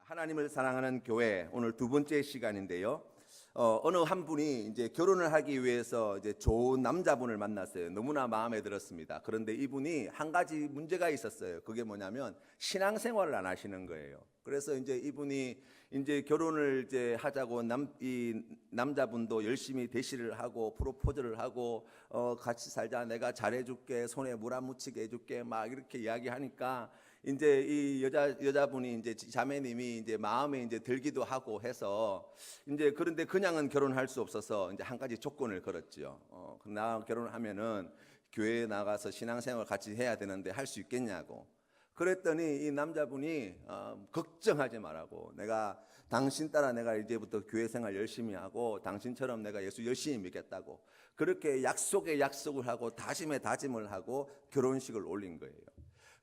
하나님을 사랑하는 교회 오늘 두 번째 시간인데요. 어느 한 분이 이제 결혼을 하기 위해서 이제 좋은 남자분을 만났어요. 너무나 마음에 들었습니다. 그런데 이분이 한 가지 문제가 있었어요. 그게 뭐냐면 신앙생활을 안 하시는 거예요. 그래서 이제 이분이 이제 결혼을 이제 하자고 이 남자분도 열심히 대시를 하고 프로포즈를 하고 같이 살자, 내가 잘해줄게, 손에 물 안 묻히게 해줄게, 막 이렇게 이야기하니까 이제 이 여자분이 이제 자매님이 이제 마음에 이제 들기도 하고 해서 이제 그런데 그냥은 결혼할 수 없어서 이제 한 가지 조건을 걸었죠. 나 결혼하면은 교회에 나가서 신앙생활 같이 해야 되는데 할 수 있겠냐고. 그랬더니 이 남자분이 걱정하지 말라고, 내가 당신 따라 내가 이제부터 교회 생활 열심히 하고 당신처럼 내가 예수 열심히 믿겠다고 그렇게 약속에 약속을 하고 다짐에 다짐을 하고 결혼식을 올린 거예요.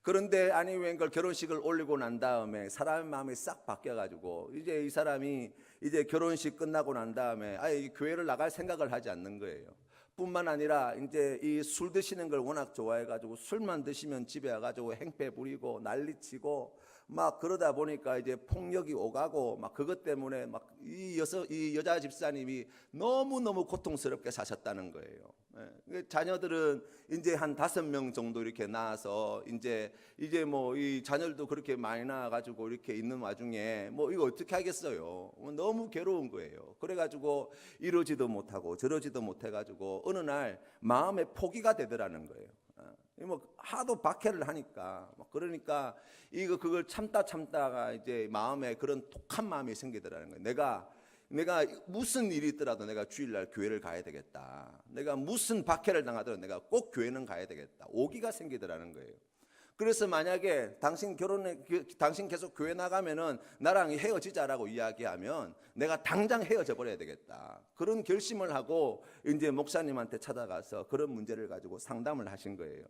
그런데 아니 웬걸 결혼식을 올리고 난 다음에 사람의 마음이 싹 바뀌어가지고 이제 이 사람이 이제 결혼식 끝나고 난 다음에 아예 교회를 나갈 생각을 하지 않는 거예요. 뿐만 아니라 이제 이 술 드시는 걸 워낙 좋아해가지고 술만 드시면 집에 와가지고 행패 부리고 난리치고 막 그러다 보니까 이제 폭력이 오가고 막 그것 때문에 막 이 여자 집사님이 너무너무 고통스럽게 사셨다는 거예요. 자녀들은 이제 한 5명 정도 이렇게 낳아서 이제 뭐 이 자녀들도 그렇게 많이 낳아가지고 이렇게 있는 와중에 뭐 이거 어떻게 하겠어요? 너무 괴로운 거예요. 그래가지고 이러지도 못하고 저러지도 못해가지고 어느 날 마음의 포기가 되더라는 거예요. 뭐 하도 박해를 하니까 그러니까 그걸 참다가 이제 마음에 그런 독한 마음이 생기더라는 거예요. 내가 무슨 일이 있더라도 내가 주일날 교회를 가야 되겠다. 내가 무슨 박해를 당하더라도 내가 꼭 교회는 가야 되겠다. 오기가 생기더라는 거예요. 그래서 만약에 당신 계속 교회 나가면은 나랑 헤어지자라고 이야기하면 내가 당장 헤어져 버려야 되겠다. 그런 결심을 하고 이제 목사님한테 찾아가서 그런 문제를 가지고 상담을 하신 거예요.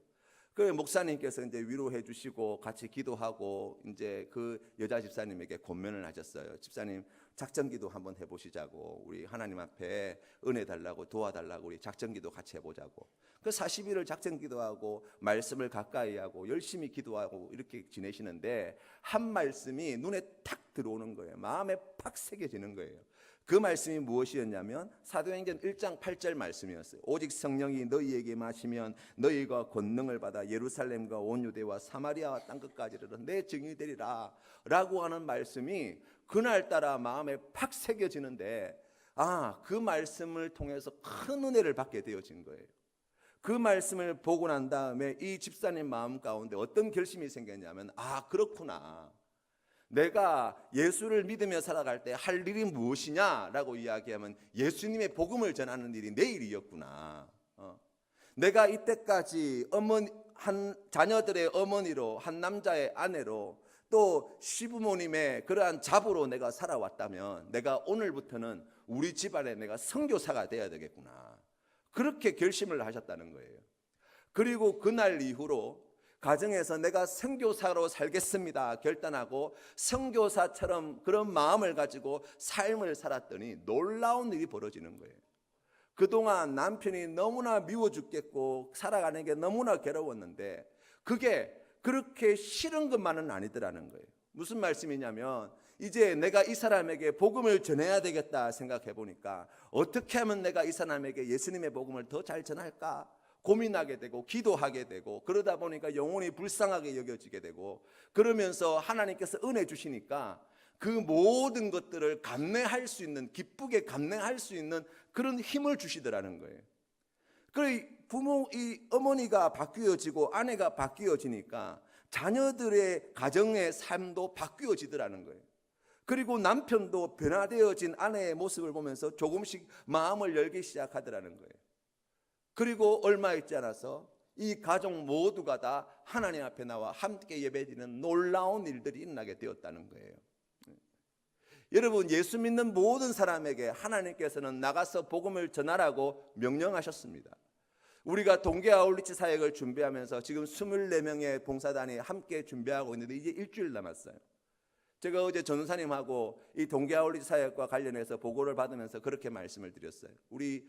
그 목사님께서 이제 위로해 주시고 같이 기도하고 이제 그 여자 집사님에게 권면을 하셨어요. 집사님, 작전기도 한번 해보시자고, 우리 하나님 앞에 은혜 달라고 도와달라고 우리 작전기도 같이 해보자고. 그 40일을 작전기도하고 말씀을 가까이 하고 열심히 기도하고 이렇게 지내시는데 한 말씀이 눈에 탁 들어오는 거예요. 마음에 팍 새겨지는 거예요. 그 말씀이 무엇이었냐면 사도행전 1장 8절 말씀이었어요. 오직 성령이 너희에게 마시면 너희가 권능을 받아 예루살렘과 온 유대와 사마리아와 땅끝까지 이르러 내 증인이 되리라 라고 하는 말씀이 그날따라 마음에 팍 새겨지는데 그 말씀을 통해서 큰 은혜를 받게 되어진 거예요. 그 말씀을 보고 난 다음에 이 집사님 마음 가운데 어떤 결심이 생겼냐면 그렇구나, 내가 예수를 믿으며 살아갈 때 할 일이 무엇이냐라고 이야기하면 예수님의 복음을 전하는 일이 내 일이었구나. 내가 이때까지 한 자녀들의 어머니로, 한 남자의 아내로, 또 시부모님의 그러한 자부로 내가 살아왔다면 내가 오늘부터는 우리 집안에 내가 선교사가 되어야 되겠구나. 그렇게 결심을 하셨다는 거예요. 그리고 그날 이후로 가정에서 내가 선교사로 살겠습니다 결단하고 선교사처럼 그런 마음을 가지고 삶을 살았더니 놀라운 일이 벌어지는 거예요. 그동안 남편이 너무나 미워 죽겠고 살아가는 게 너무나 괴로웠는데 그게 그렇게 싫은 것만은 아니더라는 거예요. 무슨 말씀이냐면 이제 내가 이 사람에게 복음을 전해야 되겠다 생각해 보니까 어떻게 하면 내가 이 사람에게 예수님의 복음을 더 잘 전할까 고민하게 되고 기도하게 되고, 그러다 보니까 영혼이 불쌍하게 여겨지게 되고, 그러면서 하나님께서 은혜 주시니까 그 모든 것들을 감내할 수 있는, 기쁘게 감내할 수 있는 그런 힘을 주시더라는 거예요. 이 어머니가 바뀌어지고 아내가 바뀌어지니까 자녀들의 가정의 삶도 바뀌어지더라는 거예요. 그리고 남편도 변화되어진 아내의 모습을 보면서 조금씩 마음을 열기 시작하더라는 거예요. 그리고 얼마 있지 않아서 이 가족 모두가 다 하나님 앞에 나와 함께 예배드리는 놀라운 일들이 일어나게 되었다는 거예요. 여러분, 예수 믿는 모든 사람에게 하나님께서는 나가서 복음을 전하라고 명령하셨습니다. 우리가 동계 아울리치 사역을 준비하면서 지금 24명의 봉사단이 함께 준비하고 있는데 이제 일주일 남았어요. 제가 어제 전우사님하고 이 동계 아울리치 사역과 관련해서 보고를 받으면서 그렇게 말씀을 드렸어요. 우리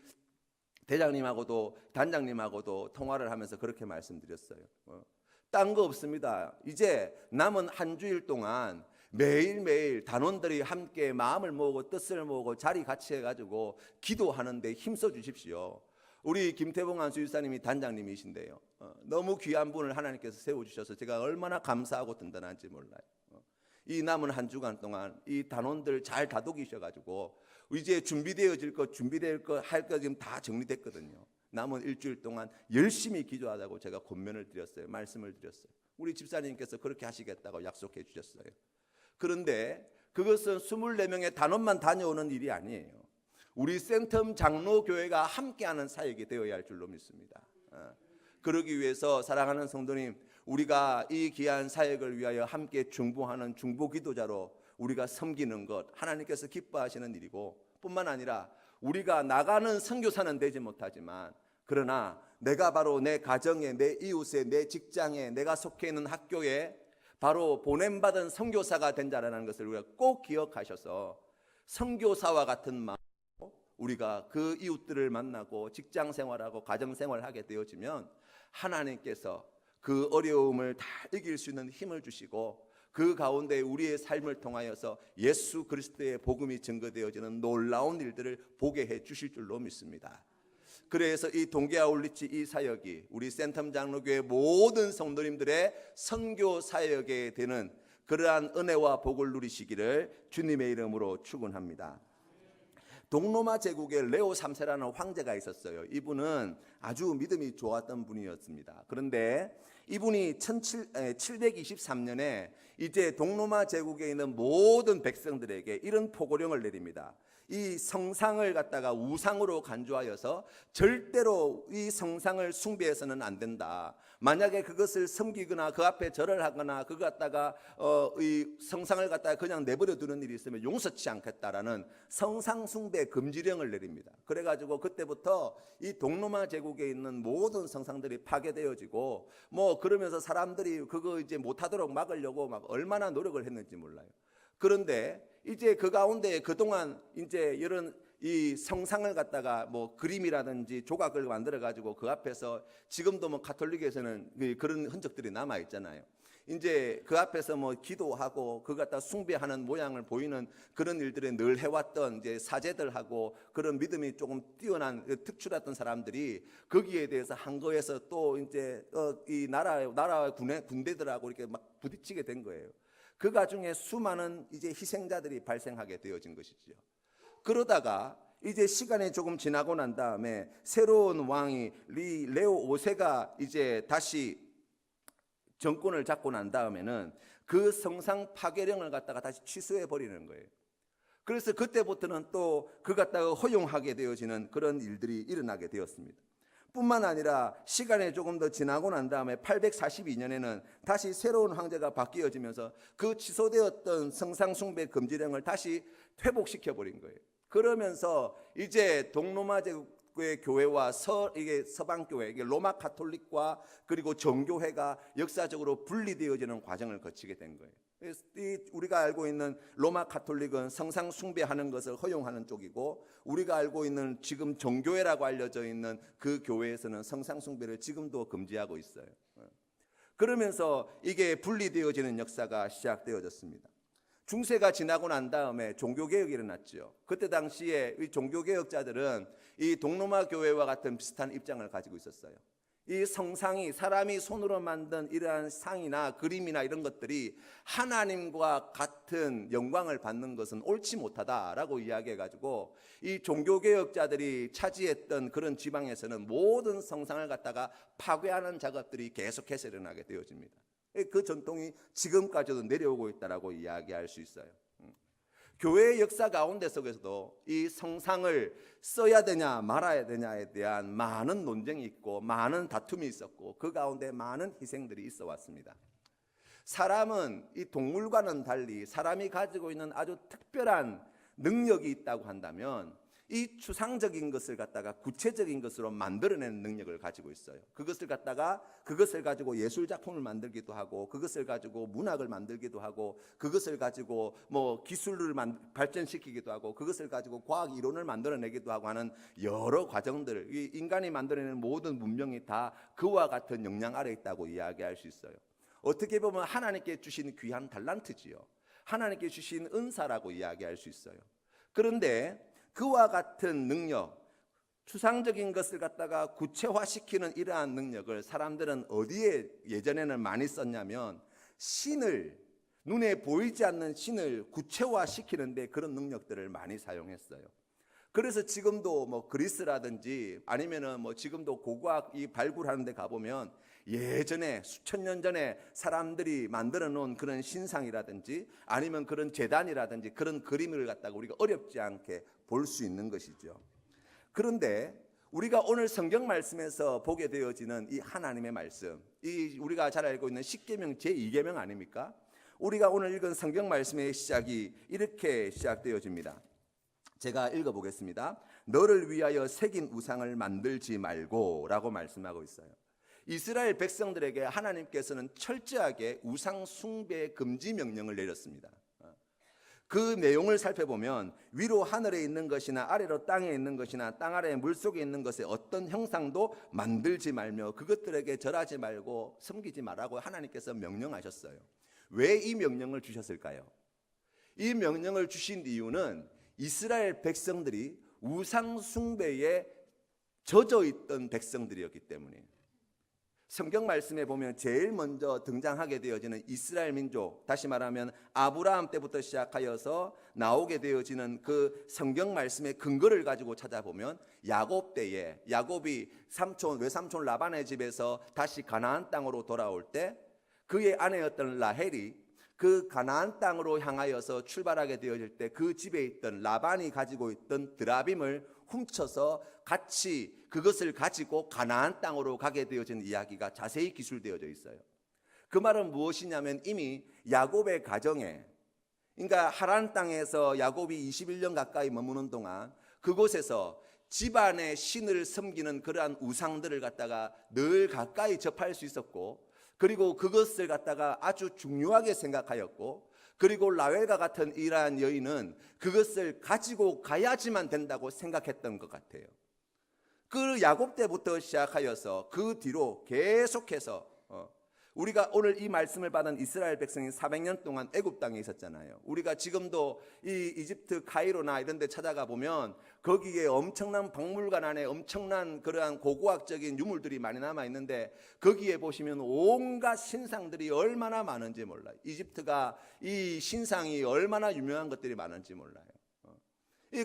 대장님하고도 단장님하고도 통화를 하면서 그렇게 말씀드렸어요. 딴 거 없습니다. 이제 남은 한 주일 동안 매일매일 단원들이 함께 마음을 모으고 뜻을 모으고 자리 같이 해가지고 기도하는데 힘써 주십시오. 우리 김태봉 안수집사님이 단장님이신데요, 너무 귀한 분을 하나님께서 세워주셔서 제가 얼마나 감사하고 든든한지 몰라요. 이 남은 한 주간 동안 이 단원들 잘 다독이셔가지고 이제 준비될 것 할 것 지금 다 정리됐거든요. 남은 일주일 동안 열심히 기도하자고 제가 권면을 드렸어요. 말씀을 드렸어요. 우리 집사님께서 그렇게 하시겠다고 약속해 주셨어요. 그런데 그것은 24명의 단원만 다녀오는 일이 아니에요. 우리 센텀 장로교회가 함께하는 사역이 되어야 할 줄로 믿습니다. 그러기 위해서 사랑하는 성도님, 우리가 이 귀한 사역을 위하여 함께 중보하는 중보기도자로 우리가 섬기는 것 하나님께서 기뻐하시는 일이고, 뿐만 아니라 우리가 나가는 선교사는 되지 못하지만 그러나 내가 바로 내 가정에, 내 이웃에, 내 직장에, 내가 속해 있는 학교에 바로 보냄받은 선교사가 된 자라는 것을 우리가 꼭 기억하셔서 선교사와 같은 마음으로 우리가 그 이웃들을 만나고 직장 생활하고 가정 생활하게 되어지면 하나님께서 그 어려움을 다 이길 수 있는 힘을 주시고 그 가운데 우리의 삶을 통하여서 예수 그리스도의 복음이 증거되어지는 놀라운 일들을 보게 해 주실 줄로 믿습니다. 그래서 이 동계 아울리치 이 사역이 우리 센텀 장로교회 모든 성도님들의 선교 사역에 되는 그러한 은혜와 복을 누리시기를 주님의 이름으로 축원합니다. 동로마 제국에 레오 3세라는 황제가 있었어요. 이분은 아주 믿음이 좋았던 분이었습니다. 그런데 이분이 723년에 이제 동로마 제국에 있는 모든 백성들에게 이런 포고령을 내립니다. 이 성상을 갖다가 우상으로 간주하여서 절대로 이 성상을 숭배해서는 안 된다. 만약에 그것을 섬기거나 그 앞에 절을 하거나 그거 갖다가 이 성상을 갖다가 그냥 내버려 두는 일이 있으면 용서치 않겠다라는 성상 숭배 금지령을 내립니다. 그래가지고 그때부터 이 동로마 제국에 있는 모든 성상들이 파괴되어지고 뭐 그러면서 사람들이 그거 이제 못하도록 막으려고 막 얼마나 노력을 했는지 몰라요. 그런데 이제 그 가운데 그동안 이제 이런 이 성상을 갖다가 뭐 그림이라든지 조각을 만들어 가지고 그 앞에서 지금도 뭐 가톨릭에서는 그런 흔적들이 남아 있잖아요. 이제 그 앞에서 뭐 기도하고 그 갖다 숭배하는 모양을 보이는 그런 일들을 늘 해왔던 이제 사제들하고 그런 믿음이 조금 뛰어난 특출했던 사람들이 거기에 대해서 한거에서 또 이제 이 나라 군대들하고 이렇게 막 부딪히게 된 거예요. 그 가중에 수많은 이제 희생자들이 발생하게 되어진 것이죠. 그러다가 이제 시간이 조금 지나고 난 다음에 새로운 왕이 레오 5세가 이제 다시 정권을 잡고 난 다음에는 그 성상 파괴령을 갖다가 다시 취소해 버리는 거예요. 그래서 그때부터는 또 그 갖다가 허용하게 되어지는 그런 일들이 일어나게 되었습니다. 뿐만 아니라 시간이 조금 더 지나고 난 다음에 842년에는 다시 새로운 황제가 바뀌어지면서 그 취소되었던 성상 숭배 금지령을 다시 회복시켜 버린 거예요. 그러면서 이제 동로마 제국의 교회와 이게 서방 교회, 이게 로마 가톨릭과 그리고 정교회가 역사적으로 분리되어지는 과정을 거치게 된 거예요. 우리가 알고 있는 로마 가톨릭은 성상 숭배하는 것을 허용하는 쪽이고 우리가 알고 있는 지금 정교회라고 알려져 있는 그 교회에서는 성상 숭배를 지금도 금지하고 있어요. 그러면서 이게 분리되어지는 역사가 시작되어졌습니다. 중세가 지나고 난 다음에 종교개혁이 일어났죠. 그때 당시에 이 종교개혁자들은 이 동로마 교회와 같은 비슷한 입장을 가지고 있었어요. 이 성상이 사람이 손으로 만든 이러한 상이나 그림이나 이런 것들이 하나님과 같은 영광을 받는 것은 옳지 못하다라고 이야기해가지고 이 종교개혁자들이 차지했던 그런 지방에서는 모든 성상을 갖다가 파괴하는 작업들이 계속해서 일어나게 되어집니다. 그 전통이 지금까지도 내려오고 있다라고 이야기할 수 있어요. 교회의 역사 가운데 속에서도 이 성상을 써야 되냐 말아야 되냐에 대한 많은 논쟁이 있고 많은 다툼이 있었고 그 가운데 많은 희생들이 있어 왔습니다. 사람은 이 동물과는 달리 사람이 가지고 있는 아주 특별한 능력이 있다고 한다면 이 추상적인 것을 갖다가 구체적인 것으로 만들어내는 능력을 가지고 있어요. 그것을 가지고 예술 작품을 만들기도 하고 그것을 가지고 문학을 만들기도 하고 그것을 가지고 뭐 기술을 발전시키기도 하고 그것을 가지고 과학 이론을 만들어내기도 하고 하는 여러 과정들, 이 인간이 만들어내는 모든 문명이 다 그와 같은 역량 아래 있다고 이야기할 수 있어요. 어떻게 보면 하나님께 주신 귀한 달란트지요. 하나님께 주신 은사라고 이야기할 수 있어요. 그런데 그와 같은 능력, 추상적인 것을 갖다가 구체화시키는 이러한 능력을 사람들은 어디에 예전에는 많이 썼냐면 신을, 눈에 보이지 않는 신을 구체화시키는데 그런 능력들을 많이 사용했어요. 그래서 지금도 뭐 그리스라든지 아니면은 뭐 지금도 고고학이 발굴하는 데 가보면 예전에 수천 년 전에 사람들이 만들어 놓은 그런 신상이라든지 아니면 그런 제단이라든지 그런 그림을 갖다가 우리가 어렵지 않게 볼 수 있는 것이죠. 그런데 우리가 오늘 성경 말씀에서 보게 되어지는 이 하나님의 말씀, 이 우리가 잘 알고 있는 십계명 제2계명 아닙니까? 우리가 오늘 읽은 성경 말씀의 시작이 이렇게 시작되어집니다. 제가 읽어보겠습니다. 너를 위하여 새긴 우상을 만들지 말고 라고 말씀하고 있어요. 이스라엘 백성들에게 하나님께서는 철저하게 우상 숭배 금지 명령을 내렸습니다. 그 내용을 살펴보면 위로 하늘에 있는 것이나 아래로 땅에 있는 것이나 땅 아래 물속에 있는 것의 어떤 형상도 만들지 말며 그것들에게 절하지 말고 섬기지 말라고 하나님께서 명령하셨어요. 왜 이 명령을 주셨을까요? 이 명령을 주신 이유는 이스라엘 백성들이 우상 숭배에 젖어 있던 백성들이었기 때문이에요. 성경 말씀에 보면 제일 먼저 등장하게 되어지는 이스라엘 민족, 다시 말하면 아브라함 때부터 시작하여서 나오게 되어지는 그 성경 말씀의 근거를 가지고 찾아보면 야곱 때에 야곱이 외삼촌 라반의 집에서 다시 가나안 땅으로 돌아올 때 그의 아내였던 라헬이 그 가나안 땅으로 향하여서 출발하게 되어질 때 그 집에 있던 라반이 가지고 있던 드라빔을 훔쳐서 같이 그것을 가지고 가나안 땅으로 가게 되어진 이야기가 자세히 기술되어져 있어요. 그 말은 무엇이냐면 이미 야곱의 가정에, 그러니까 하란 땅에서 야곱이 21년 가까이 머무는 동안 그곳에서 집안의 신을 섬기는 그러한 우상들을 갖다가 늘 가까이 접할 수 있었고, 그리고 그것을 갖다가 아주 중요하게 생각하였고, 그리고 라헬과 같은 이러한 여인은 그것을 가지고 가야지만 된다고 생각했던 것 같아요. 그 야곱 때부터 시작하여서 그 뒤로 계속해서 우리가 오늘 이 말씀을 받은 이스라엘 백성이 400년 동안 애굽 땅에 있었잖아요. 우리가 지금도 이 이집트 카이로나 이런 데 찾아가 보면 거기에 엄청난 박물관 안에 엄청난 그러한 고고학적인 유물들이 많이 남아 있는데 거기에 보시면 온갖 신상들이 얼마나 많은지 몰라요. 이집트가 이 신상이 얼마나 유명한 것들이 많은지 몰라요.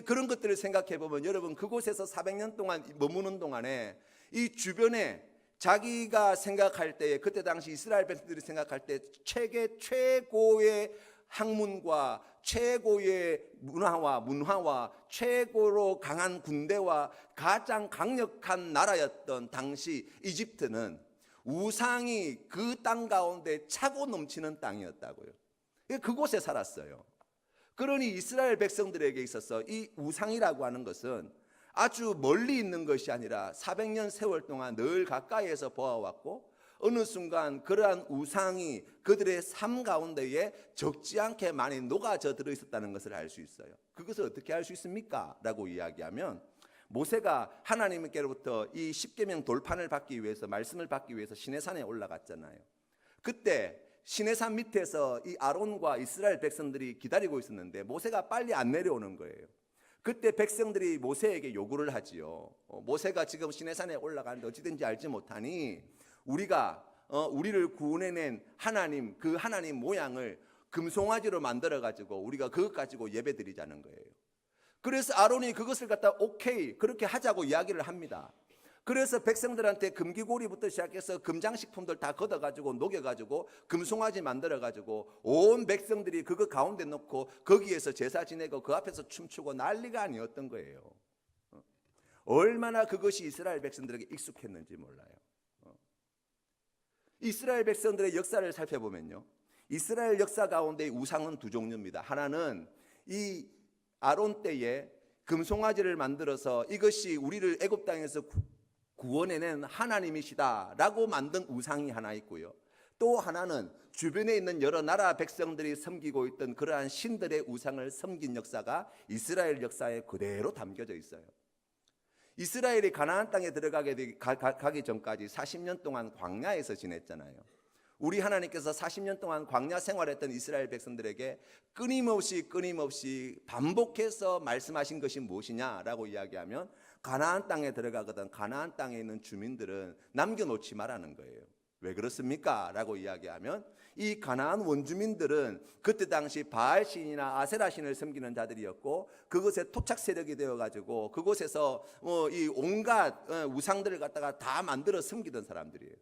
그런 것들을 생각해 보면 여러분 그곳에서 400년 동안 머무는 동안에 이 주변에 자기가 생각할 때에 그때 당시 이스라엘 백성들이 생각할 때 세계 최고의 학문과 최고의 문화와 최고로 강한 군대와 가장 강력한 나라였던 당시 이집트는 우상이 그 땅 가운데 차고 넘치는 땅이었다고요. 그곳에 살았어요. 그러니 이스라엘 백성들에게 있어서 이 우상이라고 하는 것은 아주 멀리 있는 것이 아니라 400년 세월 동안 늘 가까이에서 보아왔고 어느 순간 그러한 우상이 그들의 삶 가운데에 적지 않게 많이 녹아져 들어 있었다는 것을 알 수 있어요. 그것을 어떻게 알 수 있습니까? 라고 이야기하면 모세가 하나님께로부터 이 십계명 돌판을 받기 위해서 말씀을 받기 위해서 시내산에 올라갔잖아요. 그때 시내산 밑에서 이 아론과 이스라엘 백성들이 기다리고 있었는데 모세가 빨리 안 내려오는 거예요. 그때 백성들이 모세에게 요구를 하지요. 모세가 지금 시내산에 올라가는데 어찌된지 알지 못하니 우리를 구원해낸 하나님, 그 하나님 모양을 금송아지로 만들어 가지고 우리가 그것 가지고 예배 드리자는 거예요. 그래서 아론이 그것을 갖다 오케이 그렇게 하자고 이야기를 합니다. 그래서 백성들한테 금기고리부터 시작해서 금장식품들 다 걷어가지고 녹여가지고 금송아지 만들어가지고 온 백성들이 그거 가운데 놓고 거기에서 제사 지내고 그 앞에서 춤추고 난리가 아니었던 거예요. 얼마나 그것이 이스라엘 백성들에게 익숙했는지 몰라요. 이스라엘 백성들의 역사를 살펴보면요, 이스라엘 역사 가운데 우상은 두 종류입니다. 하나는 이 아론 때에 금송아지를 만들어서 이것이 우리를 애굽 땅에서 구원해낸 하나님이시다라고 만든 우상이 하나 있고요. 또 하나는 주변에 있는 여러 나라 백성들이 섬기고 있던 그러한 신들의 우상을 섬긴 역사가 이스라엘 역사에 그대로 담겨져 있어요. 이스라엘이 가나안 땅에 들어가기 전까지 40년 동안 광야에서 지냈잖아요. 우리 하나님께서 40년 동안 광야 생활했던 이스라엘 백성들에게 끊임없이 반복해서 말씀하신 것이 무엇이냐라고 이야기하면 가나안 땅에 들어가거든 가나안 땅에 있는 주민들은 남겨놓지 말라는 거예요. 왜 그렇습니까? 라고 이야기하면 이 가나안 원주민들은 그때 당시 바알신이나 아세라신을 섬기는 자들이었고 그것에 토착 세력이 되어가지고 그곳에서 이 온갖 우상들을 갖다가 다 만들어 섬기던 사람들이에요.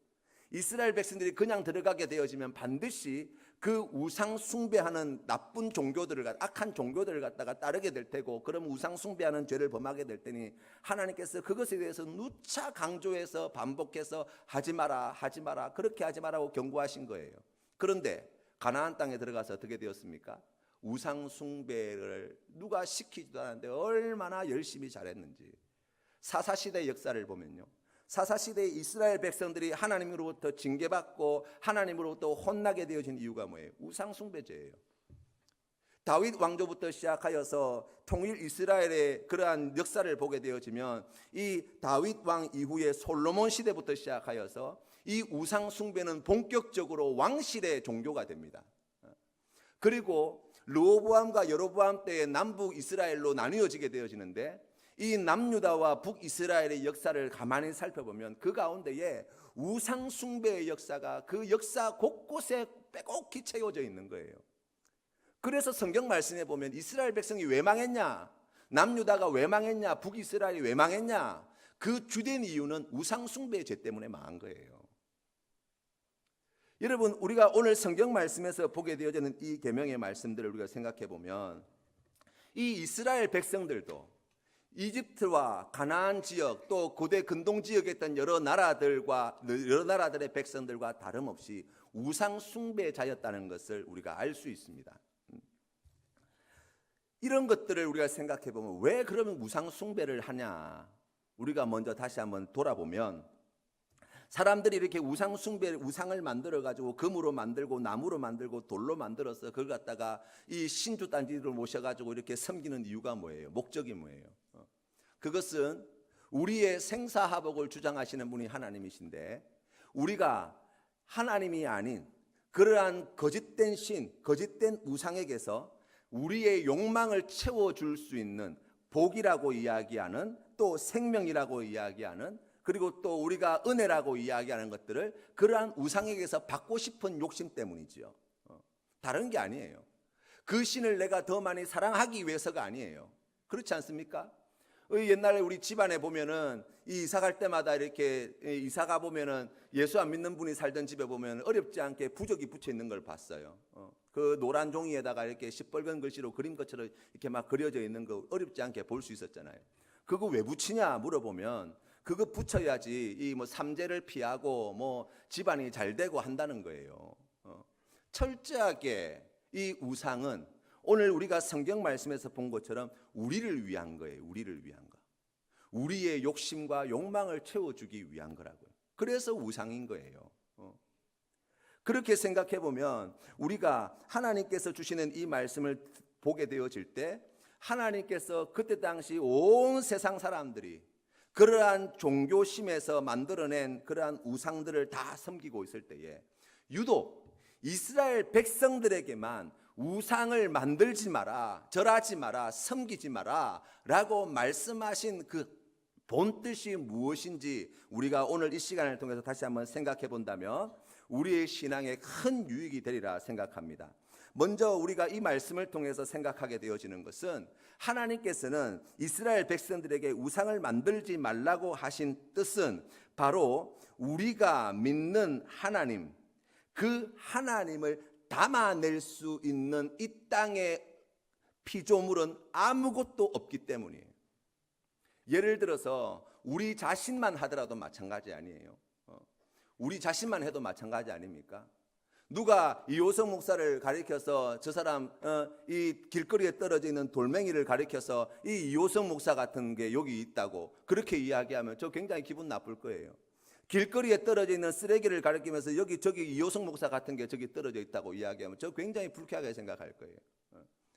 이스라엘 백성들이 그냥 들어가게 되어지면 반드시 그 우상 숭배하는 나쁜 종교들을 악한 종교들을 갖다가 따르게 될 테고 그럼 우상 숭배하는 죄를 범하게 될 테니 하나님께서 그것에 대해서 누차 강조해서 반복해서 하지 마라 그렇게 하지 마라고 경고하신 거예요. 그런데 가나안 땅에 들어가서 어떻게 되었습니까? 우상 숭배를 누가 시키지도 않았는데 얼마나 열심히 잘했는지. 사사시대 역사를 보면요, 사사시대의 이스라엘 백성들이 하나님으로부터 징계받고 하나님으로부터 혼나게 되어진 이유가 뭐예요? 우상숭배죄예요. 다윗 왕조부터 시작하여서 통일 이스라엘의 그러한 역사를 보게 되어지면 이 다윗 왕 이후에 솔로몬 시대부터 시작하여서 이 우상숭배는 본격적으로 왕실의 종교가 됩니다. 그리고 르호보암과 여로보암 때에 남북 이스라엘로 나뉘어지게 되어지는데 이 남유다와 북이스라엘의 역사를 가만히 살펴보면 그 가운데에 우상 숭배의 역사가 그 역사 곳곳에 빼곡히 채워져 있는 거예요. 그래서 성경 말씀에 보면 이스라엘 백성이 왜 망했냐, 남유다가 왜 망했냐, 북이스라엘이 왜 망했냐, 그 주된 이유는 우상 숭배의 죄 때문에 망한 거예요. 여러분, 우리가 오늘 성경 말씀에서 보게 되어지는 이 계명의 말씀들을 우리가 생각해 보면 이 이스라엘 백성들도 이집트와 가나안 지역 또 고대 근동 지역에 있던 여러 나라들의 백성들과 다름없이 우상 숭배자였다는 것을 우리가 알 수 있습니다. 이런 것들을 우리가 생각해 보면 왜 그러면 우상 숭배를 하냐? 우리가 먼저 다시 한번 돌아보면 사람들이 이렇게 우상을 만들어 가지고 금으로 만들고 나무로 만들고 돌로 만들어서 그걸 갖다가 이 신주 단지로 모셔 가지고 이렇게 섬기는 이유가 뭐예요? 목적이 뭐예요? 그것은 우리의 생사화복을 주장하시는 분이 하나님이신데 우리가 하나님이 아닌 그러한 거짓된 신, 거짓된 우상에게서 우리의 욕망을 채워줄 수 있는 복이라고 이야기하는 또 생명이라고 이야기하는 그리고 또 우리가 은혜라고 이야기하는 것들을 그러한 우상에게서 받고 싶은 욕심 때문이지요. 다른 게 아니에요. 그 신을 내가 더 많이 사랑하기 위해서가 아니에요. 그렇지 않습니까? 옛날에 우리 집안에 보면은 이사 갈 때마다 이렇게 이사가 보면은 예수 안 믿는 분이 살던 집에 보면 어렵지 않게 부적이 붙여 있는 걸 봤어요. 그 노란 종이에다가 이렇게 시뻘건 글씨로 그린 것처럼 이렇게 막 그려져 있는 거 어렵지 않게 볼 수 있었잖아요. 그거 왜 붙이냐 물어보면 그거 붙여야지 이 뭐 삼재를 피하고 뭐 집안이 잘 되고 한다는 거예요. 철저하게 이 우상은 오늘 우리가 성경 말씀에서 본 것처럼 우리를 위한 거예요. 우리를 위한 거. 우리의 욕심과 욕망을 채워주기 위한 거라고요. 그래서 우상인 거예요. 그렇게 생각해 보면 우리가 하나님께서 주시는 이 말씀을 보게 되어질 때 하나님께서 그때 당시 온 세상 사람들이 그러한 종교심에서 만들어낸 그러한 우상들을 다 섬기고 있을 때에 유독 이스라엘 백성들에게만 우상을 만들지 마라, 절하지 마라, 섬기지 마라 라고 말씀하신 그 본뜻이 무엇인지 우리가 오늘 이 시간을 통해서 다시 한번 생각해 본다면 우리의 신앙에 큰 유익이 되리라 생각합니다. 먼저 우리가 이 말씀을 통해서 생각하게 되어지는 것은 하나님께서는 이스라엘 백성들에게 우상을 만들지 말라고 하신 뜻은 바로 우리가 믿는 하나님, 그 하나님을 담아낼 수 있는 이 땅의 피조물은 아무것도 없기 때문이에요. 예를 들어서 우리 자신만 하더라도 마찬가지 아니에요. 우리 자신만 해도 마찬가지 아닙니까? 누가 이호성 목사를 가리켜서 저 사람 이 길거리에 떨어져 있는 돌멩이를 가리켜서 이 이호성 목사 같은 게 여기 있다고 그렇게 이야기하면 저 굉장히 기분 나쁠 거예요. 길거리에 떨어져 있는 쓰레기를 가리키면서 여기 저기 이호성 목사 같은 게 저기 떨어져 있다고 이야기하면 저 굉장히 불쾌하게 생각할 거예요.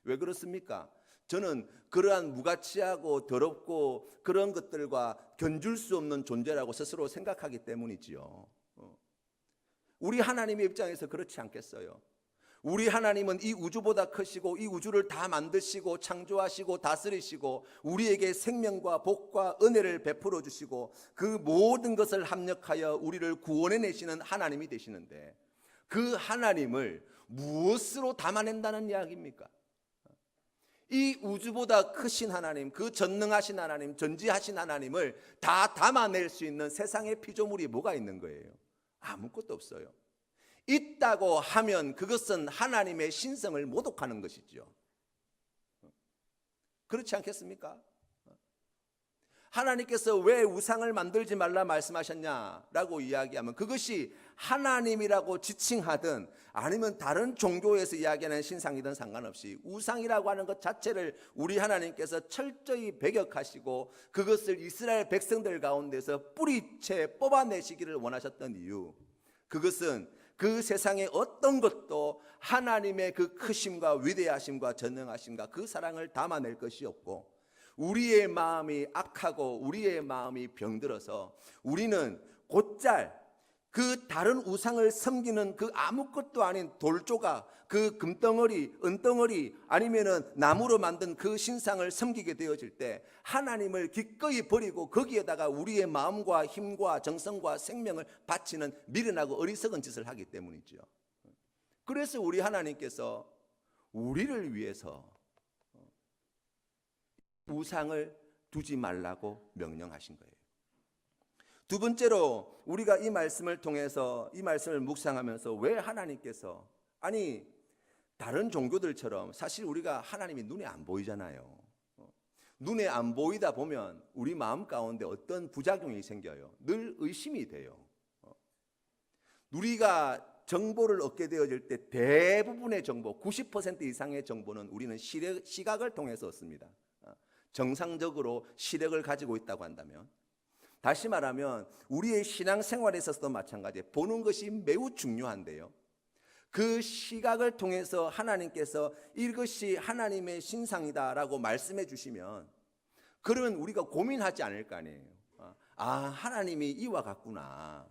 왜 그렇습니까? 저는 그러한 무가치하고 더럽고 그런 것들과 견줄 수 없는 존재라고 스스로 생각하기 때문이지요. 우리 하나님의 입장에서 그렇지 않겠어요? 우리 하나님은 이 우주보다 크시고 이 우주를 다 만드시고 창조하시고 다스리시고 우리에게 생명과 복과 은혜를 베풀어 주시고 그 모든 것을 합력하여 우리를 구원해 내시는 하나님이 되시는데 그 하나님을 무엇으로 담아낸다는 이야기입니까? 이 우주보다 크신 하나님, 그 전능하신 하나님, 전지하신 하나님을 다 담아낼 수 있는 세상의 피조물이 뭐가 있는 거예요? 아무것도 없어요. 있다고 하면 그것은 하나님의 신성을 모독하는 것이죠. 그렇지 않겠습니까? 하나님께서 왜 우상을 만들지 말라 말씀하셨냐라고 이야기하면 그것이 하나님이라고 지칭하든 아니면 다른 종교에서 이야기하는 신상이든 상관없이 우상이라고 하는 것 자체를 우리 하나님께서 철저히 배격하시고 그것을 이스라엘 백성들 가운데서 뿌리채 뽑아내시기를 원하셨던 이유, 그것은 그 세상의 어떤 것도 하나님의 그 크심과 위대하심과 전능하심과 그 사랑을 담아낼 것이 없고 우리의 마음이 악하고 우리의 마음이 병들어서 우리는 곧잘 그 다른 우상을 섬기는 그 아무것도 아닌 돌조각, 그 금덩어리, 은덩어리 아니면은 나무로 만든 그 신상을 섬기게 되어질 때 하나님을 기꺼이 버리고 거기에다가 우리의 마음과 힘과 정성과 생명을 바치는 미련하고 어리석은 짓을 하기 때문이죠. 그래서 우리 하나님께서 우리를 위해서 우상을 두지 말라고 명령하신 거예요. 두 번째로 우리가 이 말씀을 통해서 이 말씀을 묵상하면서 왜 하나님께서 아니 다른 종교들처럼 사실 우리가 하나님이 눈에 안 보이잖아요. 눈에 안 보이다 보면 우리 마음 가운데 어떤 부작용이 생겨요. 늘 의심이 돼요. 우리가 정보를 얻게 되어질 때 대부분의 정보, 90% 이상의 정보는 우리는 시각을 통해서 얻습니다. 정상적으로 시력을 가지고 있다고 한다면, 다시 말하면 우리의 신앙생활에 있어서도 마찬가지예요. 보는 것이 매우 중요한데요, 그 시각을 통해서 하나님께서 이것이 하나님의 신상이다라고 말씀해 주시면 그러면 우리가 고민하지 않을 거 아니에요. 하나님이 이와 같구나.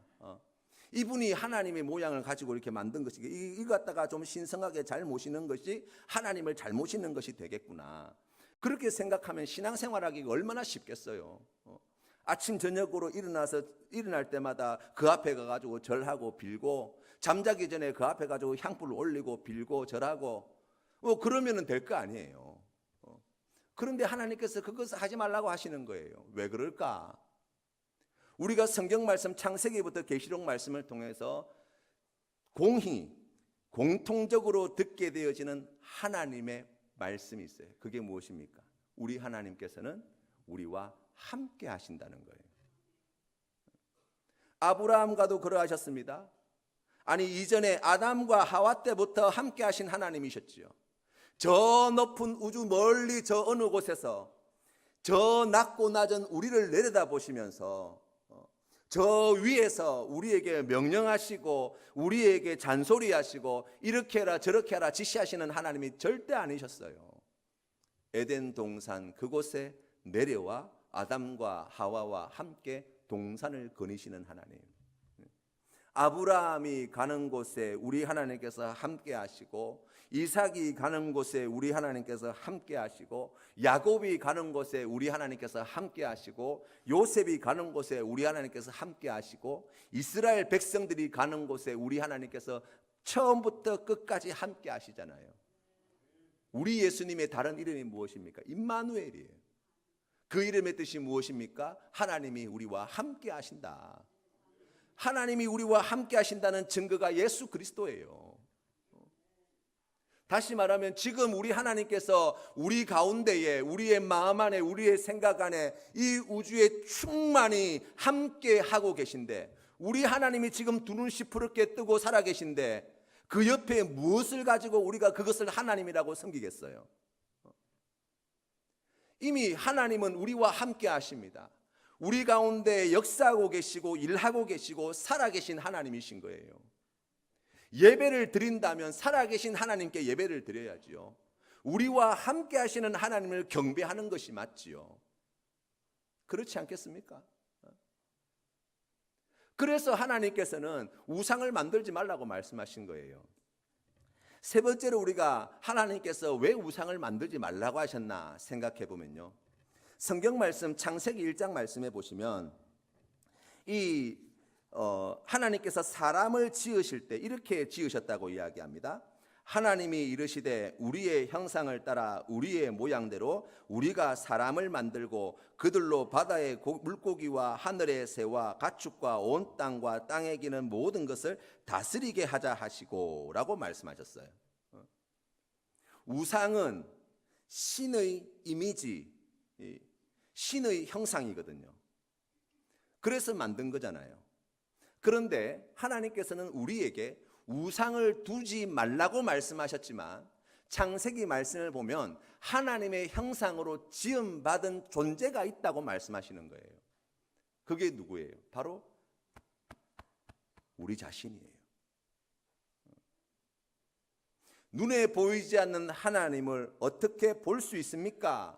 이분이 하나님의 모양을 가지고 이렇게 만든 것이 이거 갖다가 좀 신성하게 잘 모시는 것이 하나님을 잘 모시는 것이 되겠구나. 그렇게 생각하면 신앙생활하기가 얼마나 쉽겠어요. 아침 저녁으로 일어날 때마다 그 앞에 가가지고 절하고 빌고, 잠자기 전에 그 앞에 가지고 향불을 올리고 빌고 절하고 그러면 될 거 아니에요. 그런데 하나님께서 그것을 하지 말라고 하시는 거예요. 왜 그럴까? 우리가 성경 말씀 창세기부터 계시록 말씀을 통해서 공통적으로 듣게 되어지는 하나님의 말씀이 있어요. 그게 무엇입니까? 우리 하나님께서는 우리와 함께 하신다는 거예요. 아브라함과도 그러하셨습니다. 아니 이전에 아담과 하와 때부터 함께 하신 하나님이셨지요. 저 높은 우주 멀리 저 어느 곳에서 저 낮고 낮은 우리를 내려다 보시면서 저 위에서 우리에게 명령하시고 우리에게 잔소리하시고 이렇게 해라 저렇게 해라 지시하시는 하나님이 절대 아니셨어요. 에덴 동산 그곳에 내려와 아담과 하와와 함께 동산을 거니시는 하나님. 아브라함이 가는 곳에 우리 하나님께서 함께 하시고, 이삭이 가는 곳에 우리 하나님께서 함께 하시고, 야곱이 가는 곳에 우리 하나님께서 함께 하시고, 요셉이 가는 곳에 우리 하나님께서 함께 하시고, 이스라엘 백성들이 가는 곳에 우리 하나님께서 처음부터 끝까지 함께 하시잖아요. 우리 예수님의 다른 이름이 무엇입니까? 임마누엘이에요. 그 이름의 뜻이 무엇입니까? 하나님이 우리와 함께 하신다. 하나님이 우리와 함께 하신다는 증거가 예수 그리스도예요. 다시 말하면 지금 우리 하나님께서 우리 가운데에, 우리의 마음 안에, 우리의 생각 안에 이 우주에 충만히 함께 하고 계신데, 우리 하나님이 지금 두 눈 시퍼렇게 뜨고 살아 계신데 그 옆에 무엇을 가지고 우리가 그것을 하나님이라고 섬기겠어요? 이미 하나님은 우리와 함께 하십니다. 우리 가운데 역사하고 계시고 일하고 계시고 살아계신 하나님이신 거예요. 예배를 드린다면 살아계신 하나님께 예배를 드려야지요. 우리와 함께 하시는 하나님을 경배하는 것이 맞지요. 그렇지 않겠습니까? 그래서 하나님께서는 우상을 만들지 말라고 말씀하신 거예요. 세 번째로 우리가 하나님께서 왜 우상을 만들지 말라고 하셨나 생각해 보면요, 성경 말씀 창세기 1장 말씀해 보시면 하나님께서 사람을 지으실 때 이렇게 지으셨다고 이야기합니다. 하나님이 이르시되 우리의 형상을 따라 우리의 모양대로 우리가 사람을 만들고 그들로 바다의 물고기와 하늘의 새와 가축과 온 땅과 땅에 기는 모든 것을 다스리게 하자 하시고 라고 말씀하셨어요. 우상은 신의 이미지, 신의 형상이거든요. 그래서 만든 거잖아요. 그런데 하나님께서는 우리에게 우상을 두지 말라고 말씀하셨지만 창세기 말씀을 보면 하나님의 형상으로 지음받은 존재가 있다고 말씀하시는 거예요. 그게 누구예요? 바로 우리 자신이에요. 눈에 보이지 않는 하나님을 어떻게 볼 수 있습니까?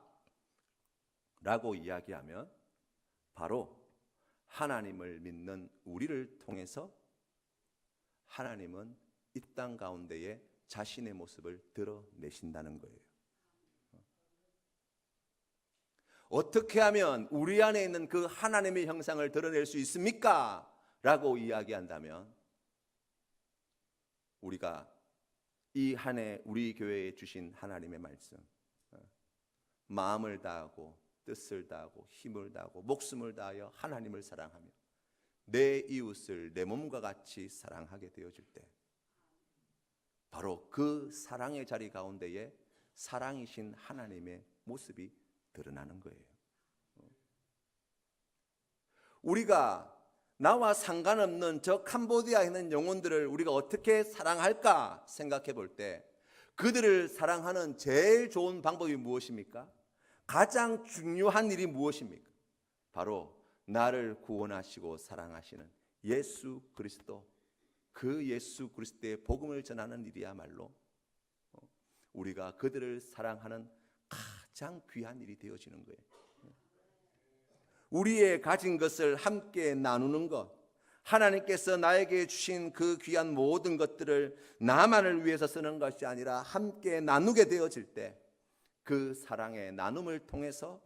라고 이야기하면 바로 하나님을 믿는 우리를 통해서 하나님은 이 땅 가운데에 자신의 모습을 드러내신다는 거예요. 어떻게 하면 우리 안에 있는 그 하나님의 형상을 드러낼 수 있습니까? 라고 이야기한다면 우리가 이 한 해 우리 교회에 주신 하나님의 말씀, 마음을 다하고 뜻을 다하고 힘을 다하고 목숨을 다하여 하나님을 사랑하며 내 이웃을 내 몸과 같이 사랑하게 되어질 때 바로 그 사랑의 자리 가운데에 사랑이신 하나님의 모습이 드러나는 거예요. 우리가 나와 상관없는 저 캄보디아에 있는 영혼들을 우리가 어떻게 사랑할까 생각해 볼 때 그들을 사랑하는 제일 좋은 방법이 무엇입니까? 가장 중요한 일이 무엇입니까? 바로 나를 구원하시고 사랑하시는 예수 그리스도, 그 예수 그리스도의 복음을 전하는 일이야말로 우리가 그들을 사랑하는 가장 귀한 일이 되어지는 거예요. 우리의 가진 것을 함께 나누는 것, 하나님께서 나에게 주신 그 귀한 모든 것들을 나만을 위해서 쓰는 것이 아니라 함께 나누게 되어질 때 그 사랑의 나눔을 통해서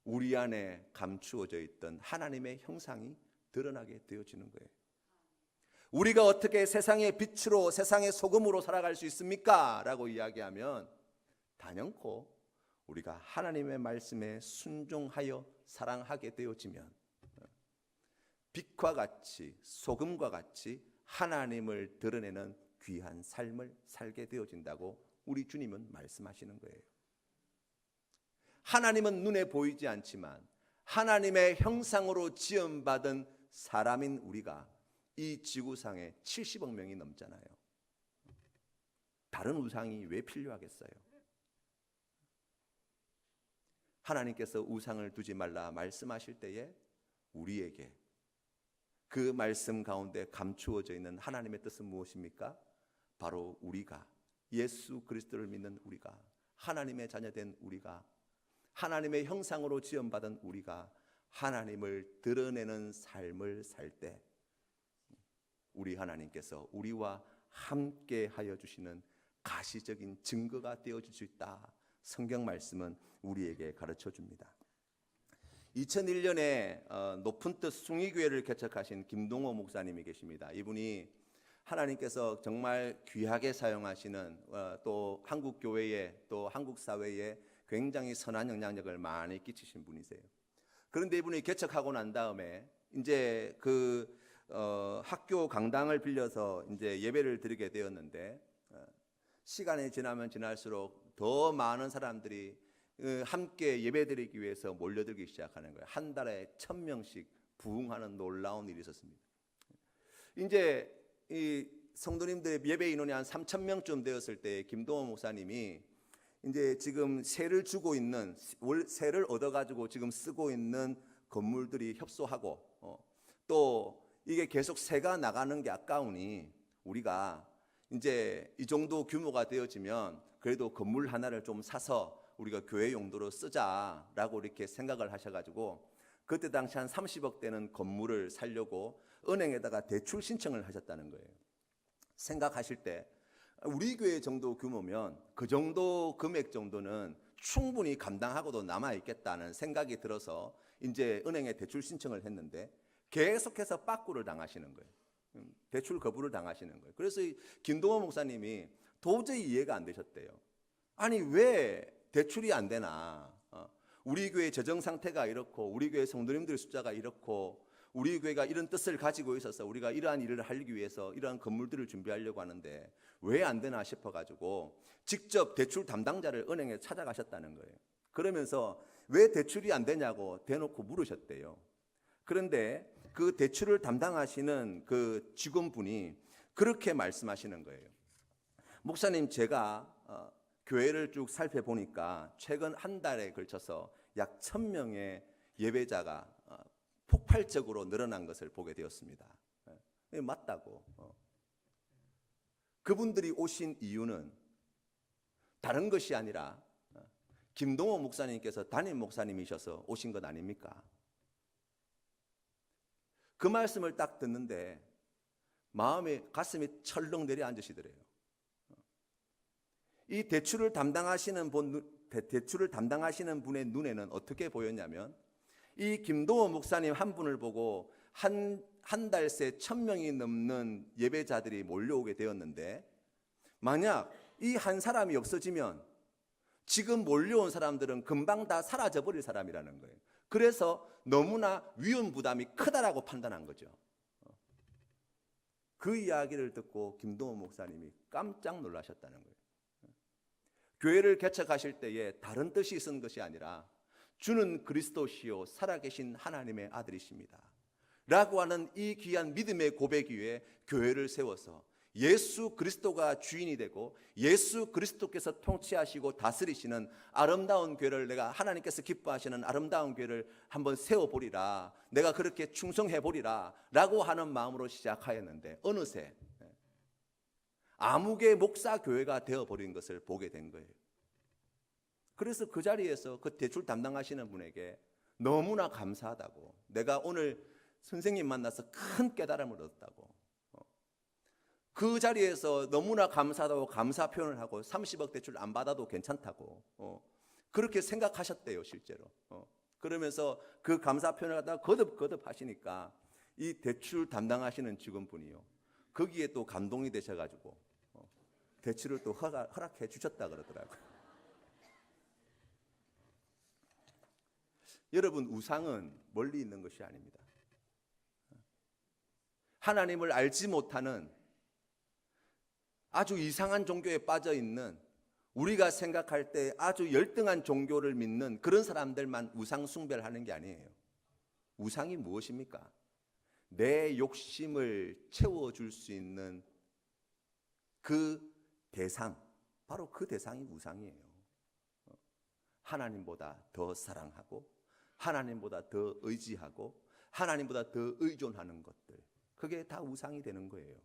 우리 안에 감추어져 있던 하나님의 형상이 드러나게 되어지는 거예요. 우리가 어떻게 세상의 빛으로 세상의 소금으로 살아갈 수 있습니까? 라고 이야기하면 단연코 우리가 하나님의 말씀에 순종하여 사랑하게 되어지면 빛과 같이 소금과 같이 하나님을 드러내는 귀한 삶을 살게 되어진다고 우리 주님은 말씀하시는 거예요. 하나님은 눈에 보이지 않지만 하나님의 형상으로 지음받은 사람인 우리가 이 지구상에 70억 명이 넘잖아요. 다른 우상이 왜 필요하겠어요? 하나님께서 우상을 두지 말라 말씀하실 때에 우리에게 그 말씀 가운데 감추어져 있는 하나님의 뜻은 무엇입니까? 바로 우리가 예수 그리스도를 믿는 우리가, 하나님의 자녀된 우리가, 하나님의 형상으로 지음받은 우리가 하나님을 드러내는 삶을 살 때 우리 하나님께서 우리와 함께 하여 주시는 가시적인 증거가 되어질 수 있다. 성경 말씀은 우리에게 가르쳐 줍니다. 2001년에 높은 뜻 숭의교회를 개척하신 김동호 목사님이 계십니다. 이분이 하나님께서 정말 귀하게 사용하시는 또 한국 교회에 또 한국 사회에 굉장히 선한 영향력을 많이 끼치신 분이세요. 그런데 이분이 개척하고 난 다음에 이제 그 학교 강당을 빌려서 이제 예배를 드리게 되었는데 시간이 지나면 지날수록 더 많은 사람들이 함께 예배드리기 위해서 몰려들기 시작하는 거예요. 한 달에 1,000명씩 부흥하는 놀라운 일이 있었습니다. 이제 이 성도님들의 예배 인원이 한 3,000명쯤 되었을 때 김동호 목사님이 이제 지금 세를 주고 있는 세를 얻어가지고 지금 쓰고 있는 건물들이 협소하고 또 이게 계속 세가 나가는 게 아까우니 우리가 이제 이 정도 규모가 되어지면 그래도 건물 하나를 좀 사서 우리가 교회 용도로 쓰자라고 이렇게 생각을 하셔가지고 그때 당시 한 30억 되는 건물을 사려고 은행에다가 대출 신청을 하셨다는 거예요. 생각하실 때 우리 교회 정도 규모면 그 정도 금액 정도는 충분히 감당하고도 남아있겠다는 생각이 들어서 이제 은행에 대출 신청을 했는데 계속해서 빠꾸를 당하시는 거예요. 대출 거부를 당하시는 거예요. 그래서 김동호 목사님이 도저히 이해가 안 되셨대요. 아니 왜 대출이 안 되나? 우리 교회 재정 상태가 이렇고 우리 교회 성도님들 숫자가 이렇고 우리 교회가 이런 뜻을 가지고 있어서 우리가 이러한 일을 하기 위해서 이러한 건물들을 준비하려고 하는데 왜 안 되나 싶어가지고 직접 대출 담당자를 은행에 찾아가셨다는 거예요. 그러면서 왜 대출이 안 되냐고 대놓고 물으셨대요. 그런데 그 대출을 담당하시는 그 직원분이 그렇게 말씀하시는 거예요. 목사님, 제가 교회를 쭉 살펴보니까 최근 한 달에 걸쳐서 약 1,000명의 예배자가 폭발적으로 늘어난 것을 보게 되었습니다. 맞다고. 그분들이 오신 이유는 다른 것이 아니라 김동호 목사님께서 담임 목사님이셔서 오신 것 아닙니까? 그 말씀을 딱 듣는데 가슴이 철렁 내려앉으시더래요. 이 대출을 담당하시는 분의 눈에는 어떻게 보였냐면 이 김동호 목사님 한 분을 보고 한 달 새 1,000명이 넘는 예배자들이 몰려오게 되었는데 만약 이 한 사람이 없어지면 지금 몰려온 사람들은 금방 다 사라져 버릴 사람이라는 거예요. 그래서 너무나 위험 부담이 크다라고 판단한 거죠. 그 이야기를 듣고 김동호 목사님이 깜짝 놀라셨다는 거예요. 교회를 개척하실 때에 다른 뜻이 있은 것이 아니라 주는 그리스도시요 살아계신 하나님의 아들이십니다 라고 하는 이 귀한 믿음의 고백 위에 교회를 세워서 예수 그리스도가 주인이 되고 예수 그리스도께서 통치하시고 다스리시는 아름다운 교회를, 내가 하나님께서 기뻐하시는 아름다운 교회를 한번 세워보리라, 내가 그렇게 충성해보리라 라고 하는 마음으로 시작하였는데 어느새 아무개 목사 교회가 되어버린 것을 보게 된 거예요. 그래서 그 자리에서 그 대출 담당하시는 분에게 너무나 감사하다고, 내가 오늘 선생님 만나서 큰 깨달음을 얻었다고, 그 자리에서 너무나 감사하다고 감사 표현을 하고 30억 대출 안 받아도 괜찮다고 그렇게 생각하셨대요 실제로. 그러면서 그 감사 표현을 하다가 거듭 하시니까 이 대출 담당하시는 직원분이요 거기에 또 감동이 되셔가지고 대출을 또 허락해 주셨다 그러더라고요. 여러분, 우상은 멀리 있는 것이 아닙니다. 하나님을 알지 못하는 아주 이상한 종교에 빠져 있는, 우리가 생각할 때 아주 열등한 종교를 믿는 그런 사람들만 우상 숭배를 하는 게 아니에요. 우상이 무엇입니까? 내 욕심을 채워줄 수 있는 그 대상, 바로 그 대상이 우상이에요. 하나님보다 더 사랑하고 하나님보다 더 의지하고 하나님보다 더 의존하는 것들, 그게 다 우상이 되는 거예요.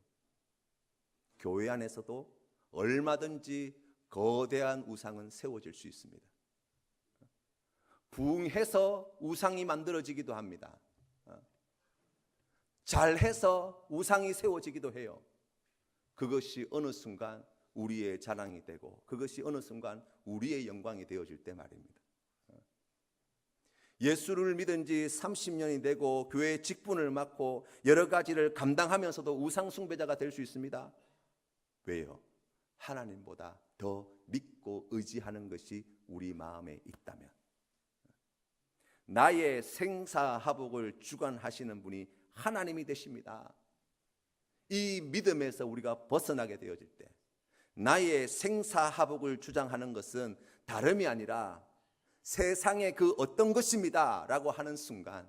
교회 안에서도 얼마든지 거대한 우상은 세워질 수 있습니다. 부흥해서 우상이 만들어지기도 합니다. 잘해서 우상이 세워지기도 해요. 그것이 어느 순간 우리의 자랑이 되고 그것이 어느 순간 우리의 영광이 되어질 때 말입니다. 예수를 믿은 지 30년이 되고 교회 직분을 맡고 여러 가지를 감당하면서도 우상 숭배자가 될 수 있습니다. 왜요? 하나님보다 더 믿고 의지하는 것이 우리 마음에 있다면. 나의 생사화복을 주관하시는 분이 하나님이 되십니다. 이 믿음에서 우리가 벗어나게 되어질 때 나의 생사화복을 주장하는 것은 다름이 아니라 세상의 그 어떤 것입니다 라고 하는 순간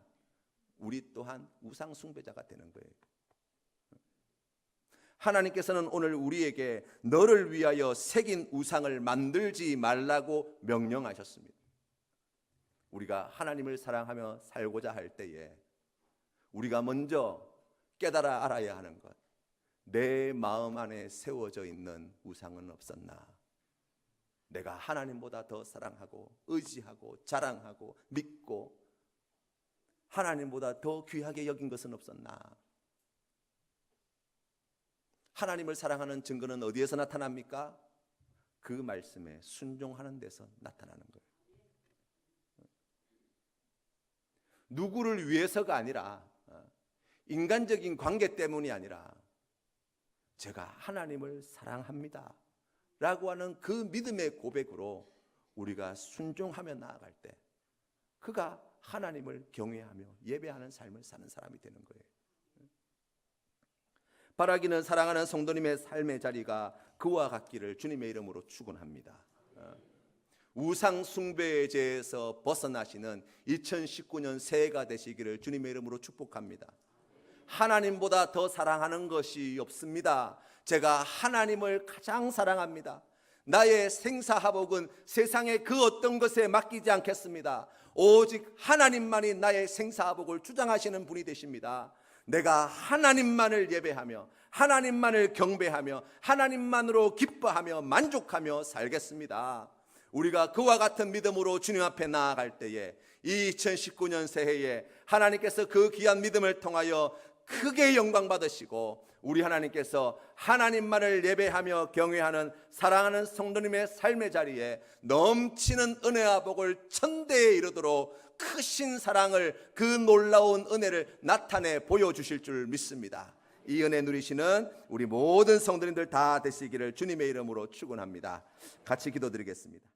우리 또한 우상 숭배자가 되는 거예요. 하나님께서는 오늘 우리에게 너를 위하여 새긴 우상을 만들지 말라고 명령하셨습니다. 우리가 하나님을 사랑하며 살고자 할 때에 우리가 먼저 깨달아 알아야 하는 것, 내 마음 안에 세워져 있는 우상은 없었나? 내가 하나님보다 더 사랑하고 의지하고 자랑하고 믿고 하나님보다 더 귀하게 여긴 것은 없었나? 하나님을 사랑하는 증거는 어디에서 나타납니까? 그 말씀에 순종하는 데서 나타나는 거예요. 누구를 위해서가 아니라, 인간적인 관계 때문이 아니라 제가 하나님을 사랑합니다 라고 하는 그 믿음의 고백으로 우리가 순종하며 나아갈 때 그가 하나님을 경외하며 예배하는 삶을 사는 사람이 되는 거예요. 바라기는 사랑하는 성도님의 삶의 자리가 그와 같기를 주님의 이름으로 축원합니다. 우상 숭배의 죄에서 벗어나시는 2019년 새해가 되시기를 주님의 이름으로 축복합니다. 하나님보다 더 사랑하는 것이 없습니다. 제가 하나님을 가장 사랑합니다. 나의 생사하복은 세상의 그 어떤 것에 맡기지 않겠습니다. 오직 하나님만이 나의 생사하복을 주장하시는 분이 되십니다. 내가 하나님만을 예배하며 하나님만을 경배하며 하나님만으로 기뻐하며 만족하며 살겠습니다. 우리가 그와 같은 믿음으로 주님 앞에 나아갈 때에 이 2019년 새해에 하나님께서 그 귀한 믿음을 통하여 크게 영광 받으시고 우리 하나님께서 하나님만을 예배하며 경외하는 사랑하는 성도님의 삶의 자리에 넘치는 은혜와 복을 천대에 이르도록 크신 사랑을, 그 놀라운 은혜를 나타내 보여주실 줄 믿습니다. 이 은혜 누리시는 우리 모든 성도님들 다 되시기를 주님의 이름으로 축원합니다. 같이 기도드리겠습니다.